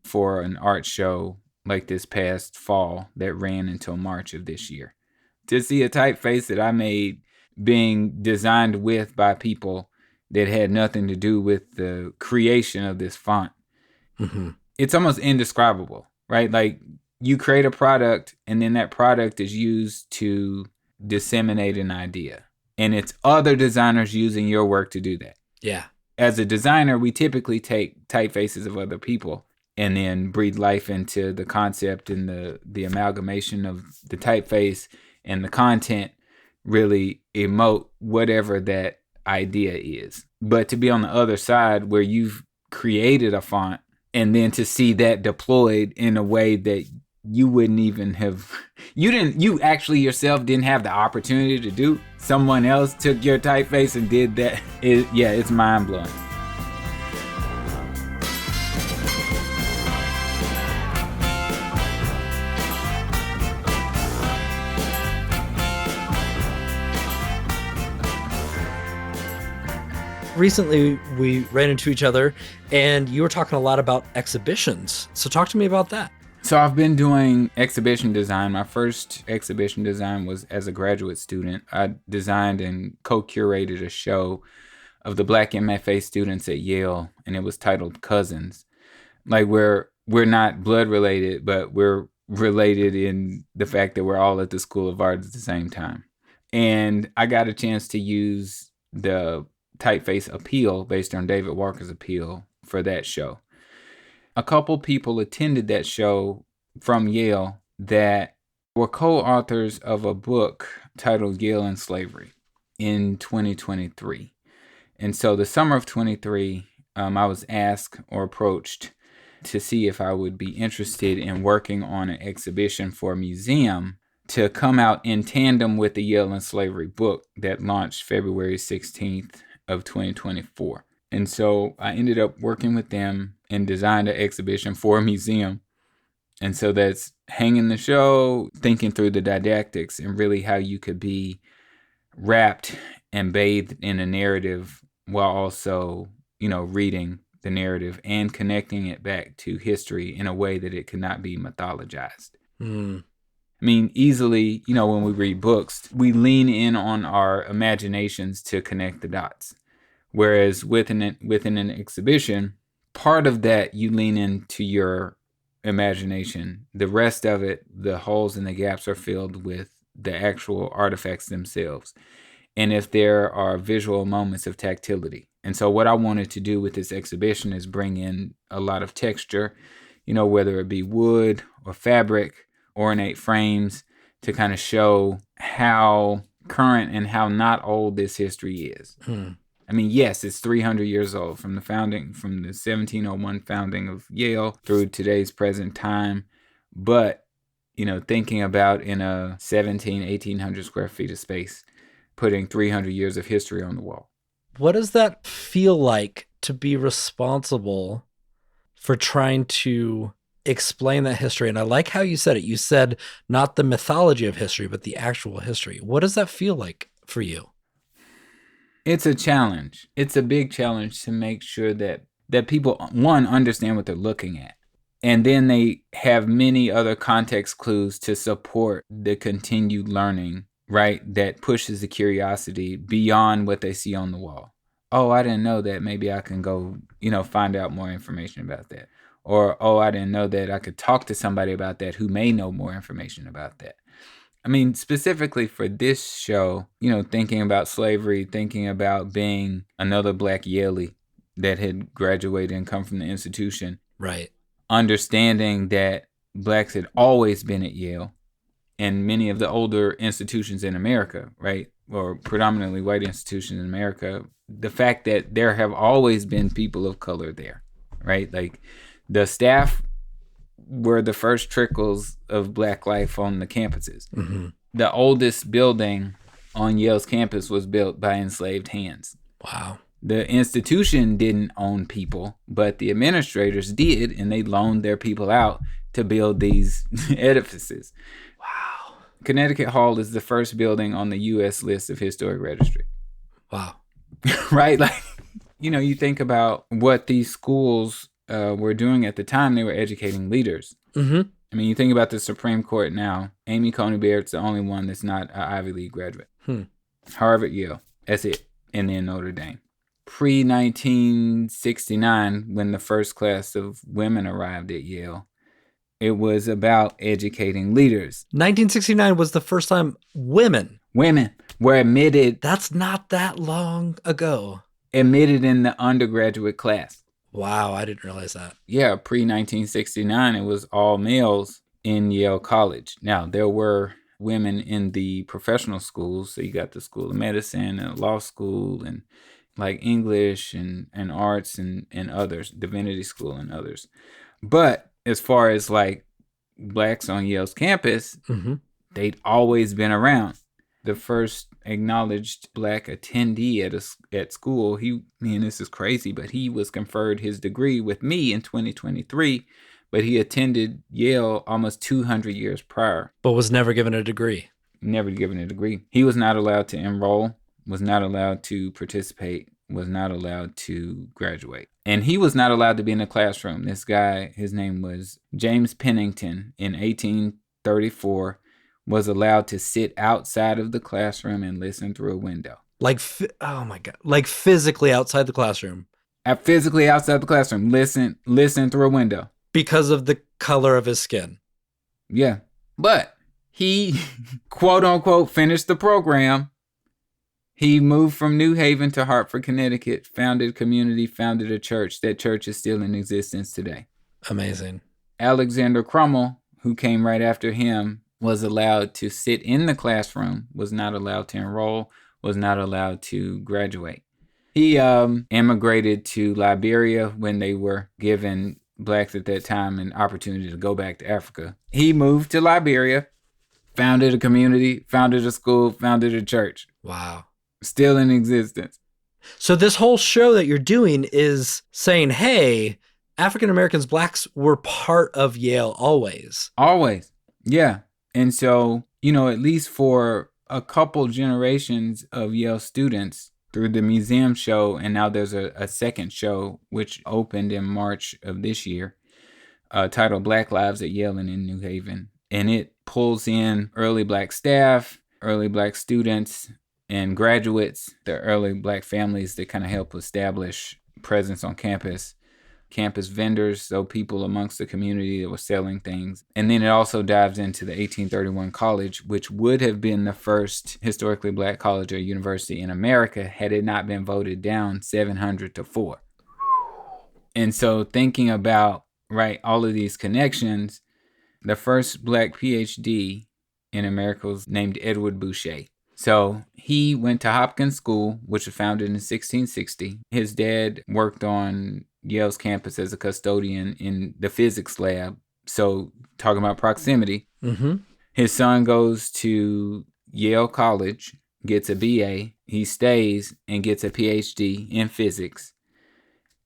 C: for an art show like this past fall that ran until March of this year. To see a typeface that I made being designed with by people that had nothing to do with the creation of this font, it's almost indescribable, right? Like, you create a product, and then that product is used to disseminate an idea. And it's other designers using your work to do that.
B: Yeah.
C: As a designer, we typically take typefaces of other people and then breathe life into the concept, and the amalgamation of the typeface and the content really emote whatever that idea is. But to be on the other side where you've created a font, and then to see that deployed in a way that you wouldn't even have, you actually yourself didn't have the opportunity to do. Someone else took your typeface and did that. It's mind blowing.
B: Recently, we ran into each other, and you were talking a lot about exhibitions. So talk to me about that.
C: So I've been doing exhibition design. My first exhibition design was as a graduate student. I designed and co-curated a show of the Black MFA students at Yale, and it was titled Cousins. Like, we're not blood related, but we're related in the fact that we're all at the School of Art at the same time. And I got a chance to use the typeface Appeal based on David Walker's Appeal for that show. A couple people attended that show from Yale that were co-authors of a book titled Yale and Slavery in 2023. And so the summer of 23, I was asked or approached to see if I would be interested in working on an exhibition for a museum to come out in tandem with the Yale and Slavery book that launched February 16th of 2024. And so I ended up working with them and designed an exhibition for a museum. And so that's hanging the show, thinking through the didactics and really how you could be wrapped and bathed in a narrative while also, reading the narrative and connecting it back to history in a way that it could not be mythologized. I mean, easily, when we read books, we lean in on our imaginations to connect the dots. Whereas within an exhibition, part of that you lean into your imagination. The rest of it, the holes and the gaps, are filled with the actual artifacts themselves. And if there are visual moments of tactility. And so what I wanted to do with this exhibition is bring in a lot of texture, whether it be wood or fabric, ornate frames, to kind of show how current and how not old this history is. I mean, yes, it's 300 years old from the 1701 founding of Yale through today's present time. But, thinking about in a 1800 square feet of space, putting 300 years of history on the wall.
B: What does that feel like to be responsible for trying to explain that history? And I like how you said it. You said not the mythology of history, but the actual history. What does that feel like for you?
C: It's a challenge. It's a big challenge to make sure that people, one, understand what they're looking at. And then they have many other context clues to support the continued learning, right? That pushes the curiosity beyond what they see on the wall. Oh, I didn't know that. Maybe I can go, find out more information about that. Or, oh, I didn't know that. I could talk to somebody about that who may know more information about that. I mean, specifically for this show, thinking about slavery, thinking about being another Black Yalie that had graduated and come from the institution.
B: Right.
C: Understanding that Blacks had always been at Yale and many of the older institutions in America, right, or predominantly white institutions in America, the fact that there have always been people of color there, right? Like the staff were the first trickles of Black life on the campuses.
B: Mm-hmm.
C: The oldest building on Yale's campus was built by enslaved hands.
B: Wow.
C: The institution didn't own people, but the administrators did, and they loaned their people out to build these edifices.
B: Wow.
C: Connecticut Hall is the first building on the U.S. list of historic registry.
B: Wow.
C: Right? Like, you think about what these schools were doing at the time. They were educating leaders.
B: Mm-hmm.
C: I mean, you think about the Supreme Court now. Amy Coney Barrett's the only one that's not an Ivy League graduate. Harvard, Yale. That's it. And then Notre Dame. Pre-1969, when the first class of women arrived at Yale, it was about educating leaders.
B: 1969 was the first time women
C: were admitted.
B: That's not that long ago.
C: Admitted in the undergraduate class.
B: Wow, I didn't realize that.
C: Yeah, pre-1969, it was all males in Yale College. Now, there were women in the professional schools. So you got the School of Medicine and law school and like English and arts and others, divinity school and others. But as far as like Blacks on Yale's campus, they'd always been around. The first acknowledged Black attendee at school, this is crazy, but he was conferred his degree with me in 2023, but he attended Yale almost 200 years prior.
B: But was never given a degree.
C: Never given a degree. He was not allowed to enroll, was not allowed to participate, was not allowed to graduate. And he was not allowed to be in the classroom. This guy, his name was James Pennington, in 1834, was allowed to sit outside of the classroom and listen through a window.
B: Oh my God. Like physically outside the classroom.
C: Physically outside the classroom, listen through a window.
B: Because of the color of his skin.
C: Yeah. But he, quote unquote, finished the program. He moved from New Haven to Hartford, Connecticut, founded a community, founded a church. That church is still in existence today.
B: Amazing.
C: Alexander Crummell, who came right after him, was allowed to sit in the classroom, was not allowed to enroll, was not allowed to graduate. He immigrated to Liberia when they were given Blacks at that time an opportunity to go back to Africa. He moved to Liberia, founded a community, founded a school, founded a church.
B: Wow.
C: Still in existence.
B: So this whole show that you're doing is saying, hey, African Americans, Blacks were part of Yale always.
C: Always. Yeah. And so, at least for a couple generations of Yale students through the museum show, and now there's a second show which opened in March of this year, titled Black Lives at Yale and in New Haven. And it pulls in early Black staff, early Black students, and graduates, the early Black families that kind of help establish presence on campus vendors, so people amongst the community that were selling things. And then it also dives into the 1831 college, which would have been the first historically Black college or university in America had it not been voted down 700-4. And so thinking about, right, all of these connections, the first Black PhD in America was named Edward Boucher. So he went to Hopkins School, which was founded in 1660. His dad worked on Yale's campus as a custodian in the physics lab. So talking about proximity,
B: Mm-hmm.
C: his son goes to Yale College, gets a BA. He stays and gets a PhD in physics.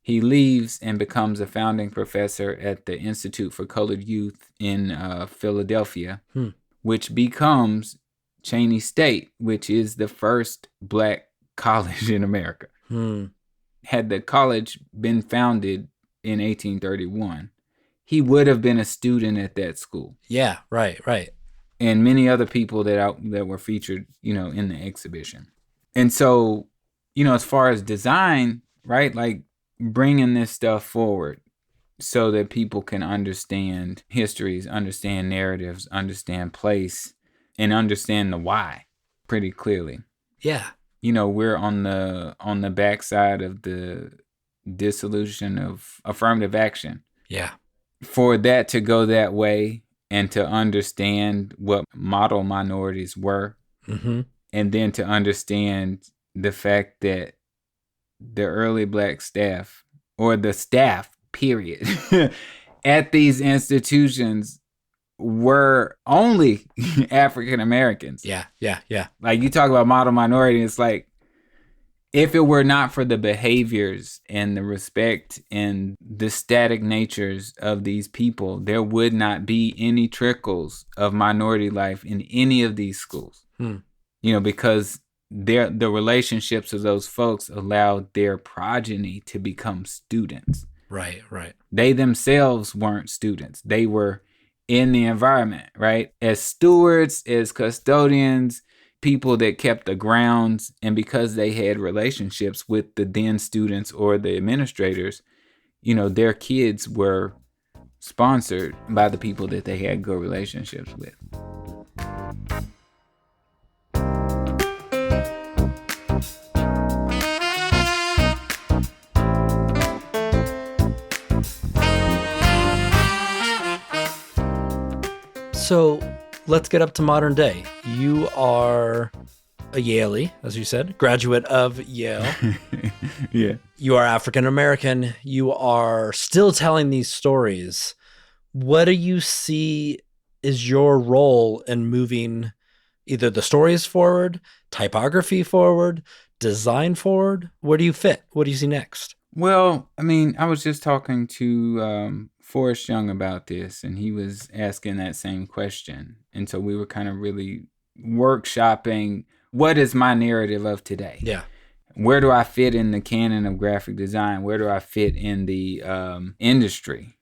C: He leaves and becomes a founding professor at the Institute for Colored Youth in Philadelphia, which becomes Cheney State, which is the first black college in America. Had the college been founded in 1831, he would have been a student at that school.
B: Yeah, right.
C: And many other people that were featured, in the exhibition. And so, as far as design, right, like bringing this stuff forward so that people can understand histories, understand narratives, understand place, and understand the why pretty clearly.
B: Yeah.
C: We're on the backside of the dissolution of affirmative action.
B: Yeah.
C: For that to go that way and to understand what model minorities were, and then to understand the fact that the early black staff, or the staff, period, at these institutions were only African Americans.
B: Yeah.
C: Like, you talk about model minority, it's like, if it were not for the behaviors and the respect and the static natures of these people, there would not be any trickles of minority life in any of these schools. Because the relationships of those folks allowed their progeny to become students.
B: Right.
C: They themselves weren't students. They were in the environment, right? As stewards, as custodians, people that kept the grounds. And because they had relationships with the then students or the administrators, their kids were sponsored by the people that they had good relationships with.
B: So let's get up to modern day. You are a Yalie, as you said, graduate of Yale.
C: Yeah.
B: You are African American. You are still telling these stories. What do you see is your role in moving either the stories forward, typography forward, design forward? Where do you fit? What do you see next?
C: Well, I was just talking to Forrest Young about this, and he was asking that same question. And so we were kind of really workshopping, what is my narrative of today?
B: Yeah.
C: Where do I fit in the canon of graphic design? Where do I fit in the industry?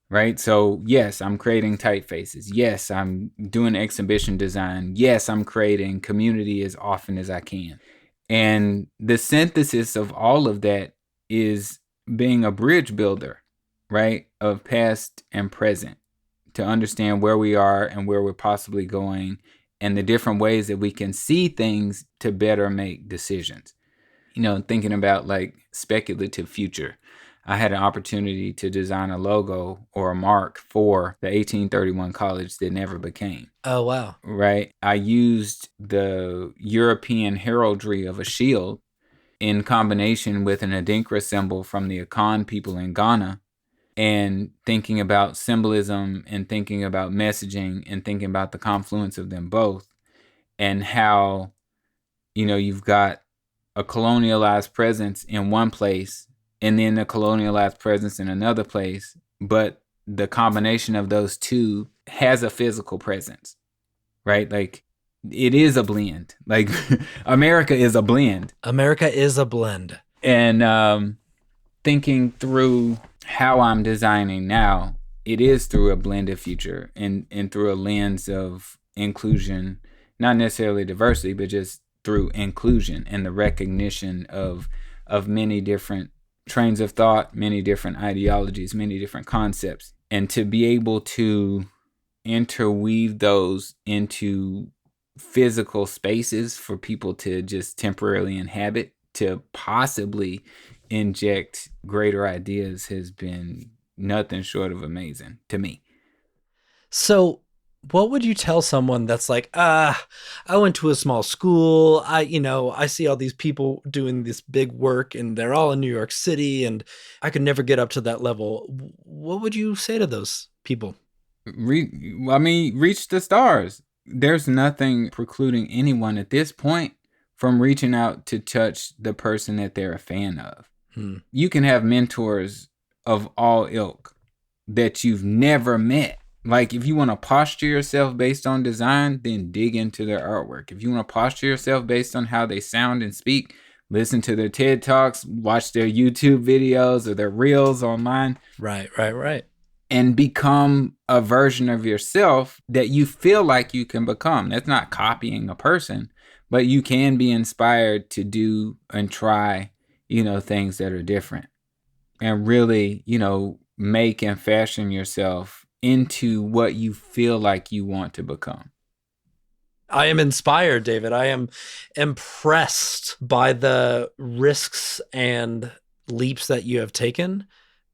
C: Right? So yes, I'm creating typefaces. Yes, I'm doing exhibition design. Yes, I'm creating community as often as I can. And the synthesis of all of that is being a bridge builder, right? Of past and present, to understand where we are and where we're possibly going, and the different ways that we can see things to better make decisions. Thinking about like speculative future. I had an opportunity to design a logo or a mark for the 1831 college that never became.
B: Oh, wow.
C: Right? I used the European heraldry of a shield in combination with an Adinkra symbol from the Akan people in Ghana, and thinking about symbolism and thinking about messaging and thinking about the confluence of them both, and how, you've got a colonialized presence in one place and then a colonialized presence in another place, but the combination of those two has a physical presence, right? Like, it is a blend. Like, America is a blend.
B: America is a blend.
C: And thinking through how I'm designing now, it is through a blended future and through a lens of inclusion, not necessarily diversity, but just through inclusion and the recognition of many different trains of thought, many different ideologies, many different concepts, and to be able to interweave those into physical spaces for people to just temporarily inhabit, to possibly inject greater ideas, has been nothing short of amazing to me.
B: So what would you tell someone that's like, I went to a small school. I see all these people doing this big work and they're all in New York City and I could never get up to that level. What would you say to those people?
C: reach the stars. There's nothing precluding anyone at this point from reaching out to touch the person that they're a fan of. You can have mentors of all ilk that you've never met. Like, if you want to posture yourself based on design, then dig into their artwork. If you want to posture yourself based on how they sound and speak, listen to their TED Talks, watch their YouTube videos or their reels online.
B: Right.
C: And become a version of yourself that you feel like you can become. That's not copying a person, but you can be inspired to do and try, things that are different. And really, make and fashion yourself into what you feel like you want to become.
B: I am inspired, David. I am impressed by the risks and leaps that you have taken.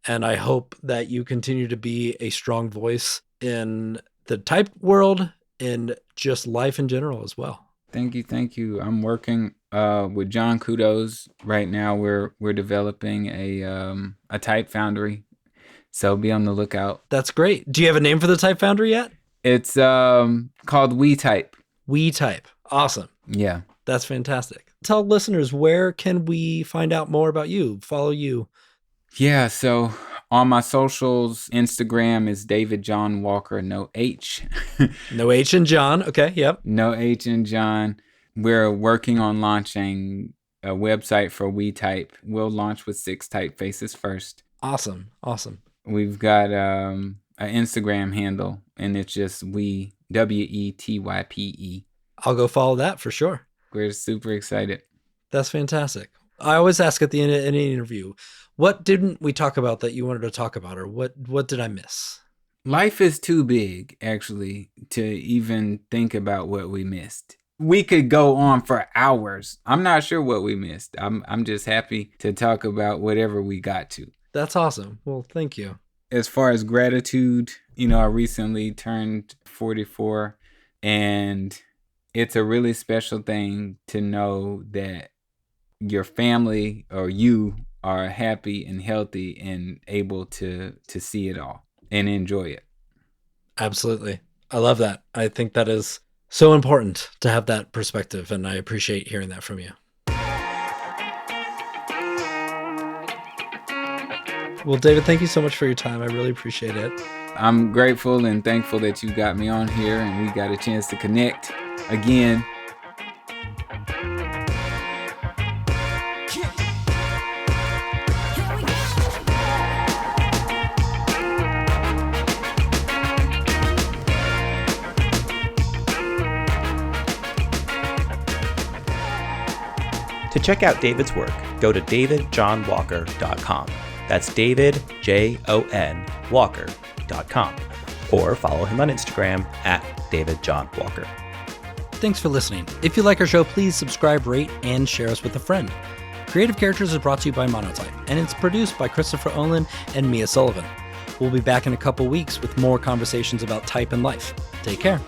B: And I hope that you continue to be a strong voice in the type world and just life in general as well.
C: Thank you. I'm working with John Kudos right now. We're developing a type foundry. So be on the lookout.
B: That's great. Do you have a name for the type foundry yet?
C: It's called We Type.
B: We Type. Awesome.
C: Yeah.
B: That's fantastic. Tell listeners, where can we find out more about you, follow you?
C: Yeah, so on my socials, Instagram is David Jon Walker, no H.
B: No H in John. Okay, yep.
C: No H in John. We're working on launching a website for We Type. We'll launch with 6 typefaces first.
B: Awesome.
C: We've got an Instagram handle, and it's just We, WETYPE.
B: I'll go follow that for sure.
C: We're super excited.
B: That's fantastic. I always ask at the end of any interview, what didn't we talk about that you wanted to talk about, or what did I miss?
C: Life is too big, actually, to even think about what we missed. We could go on for hours. I'm not sure what we missed. I'm just happy to talk about whatever we got to.
B: That's awesome. Well, thank you.
C: As far as gratitude, I recently turned 44, and it's a really special thing to know that your family or you are happy and healthy and able to see it all and enjoy it.
B: Absolutely. I love that. I think that is so important to have that perspective, and I appreciate hearing that from you. Well, David, thank you so much for your time. I really appreciate it.
C: I'm grateful and thankful that you got me on here and we got a chance to connect again.
D: To check out David's work, go to davidjonwalker.com. That's David, Jon, Walker.com. Or follow him on Instagram at David Jon Walker.
B: Thanks for listening. If you like our show, please subscribe, rate, and share us with a friend. Creative Characters is brought to you by Monotype, and it's produced by Christopher Olin and Mia Sullivan. We'll be back in a couple weeks with more conversations about type and life. Take care.